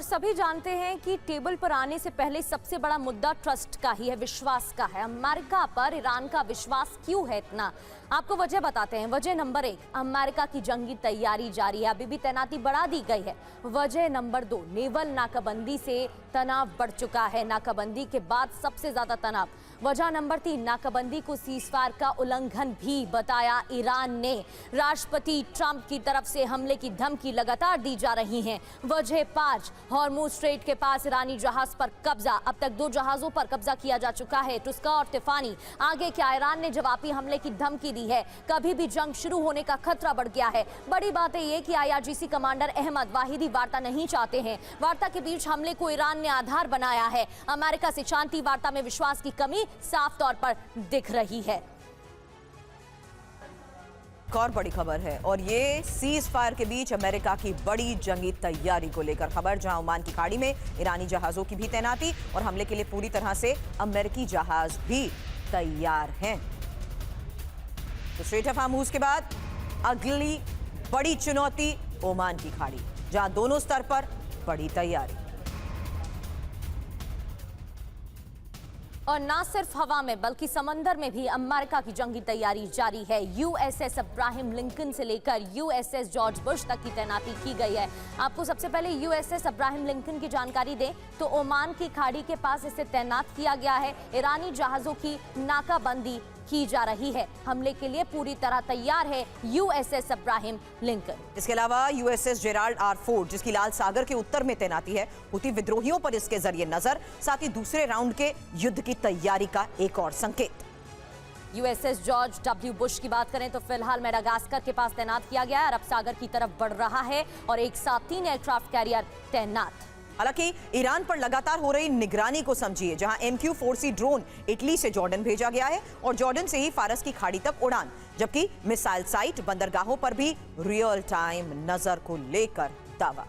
और सभी जानते हैं कि टेबल पर आने से पहले सबसे बड़ा मुद्दा ट्रस्ट का ही है, विश्वास का है। अमेरिका पर ईरान का विश्वास क्यों है इतना, आपको वजह बताते हैं। वजह नंबर 1, अमेरिका की जंगी तैयारी जारी है, अभी भी तैनाती बढ़ा दी गई है। वजह नंबर 2, नेवल नाकाबंदी से तनाव बढ़ चुका है, नाकाबंदी के बाद सबसे ज्यादा तनाव। वजह नंबर 3, नाकाबंदी को सीजफायर का उल्लंघन भी बताया ईरान ने। राष्ट्रपति ट्रंप की तरफ से हमले की धमकी लगातार दी जा रही है। वजह 5, हॉर्मुज स्ट्रेट के पास ईरानी जहाज पर कब्जा, अब तक 2 जहाजों पर कब्जा किया जा चुका है, टुस्का और तिफानी। आगे क्या, ईरान ने जवाबी हमले की धमकी दी है, कभी भी जंग शुरू होने का खतरा बढ़ गया है। बड़ी बात है ये कि IRGC कमांडर अहमद वाहिदी वार्ता नहीं चाहते हैं। वार्ता के बीच हमले को ईरान ने आधार बनाया है। अमेरिका से शांति वार्ता में विश्वास की कमी साफ तौर पर दिख रही है। एक और बड़ी खबर है और ये सीज फायर के बीच अमेरिका की बड़ी जंगी तैयारी को लेकर खबर, जहां ओमान की खाड़ी में ईरानी जहाजों की भी तैनाती और हमले के लिए पूरी तरह से अमेरिकी जहाज भी तैयार हैं। तो स्ट्रेट ऑफ हॉर्मुज के बाद अगली बड़ी चुनौती ओमान की खाड़ी, जहां दोनों स्तर पर बड़ी तैयारी। और ना सिर्फ हवा में बल्कि समंदर में भी अमेरिका की जंगी तैयारी जारी है। USS अब्राहम लिंकन से लेकर USS जॉर्ज बुश तक की तैनाती की गई है। आपको सबसे पहले USS अब्राहम लिंकन की जानकारी दें तो ओमान की खाड़ी के पास इसे तैनात किया गया है। ईरानी जहाजों की नाकाबंदी की जा रही है। हमले के लिए पूरी तरह तैयार है USS अब्राहम लिंकन। इसके अलावा USS जेराल्ड R. फोर्ड, जिसकी लाल सागर के उत्तर में तैनाती है, हुती विद्रोहियों पर इसके जरिए नजर, साथ ही दूसरे राउंड के युद्ध की तैयारी का एक और संकेत। USS George W. बुश की बात करें तो फिलहाल मेडागास्कर के पास तैनात किया गया है, अरब सागर की तरफ बढ़ रहा है और एक साथ 3 एयरक्राफ्ट कैरियर तैनात। हालांकि ईरान पर लगातार हो रही निगरानी को समझिए, जहां MQ-4C ड्रोन इटली से जॉर्डन भेजा गया है और जॉर्डन से ही फारस की खाड़ी तक उड़ान, जबकि मिसाइल साइट, बंदरगाहों पर भी रियल टाइम नजर को लेकर दावा।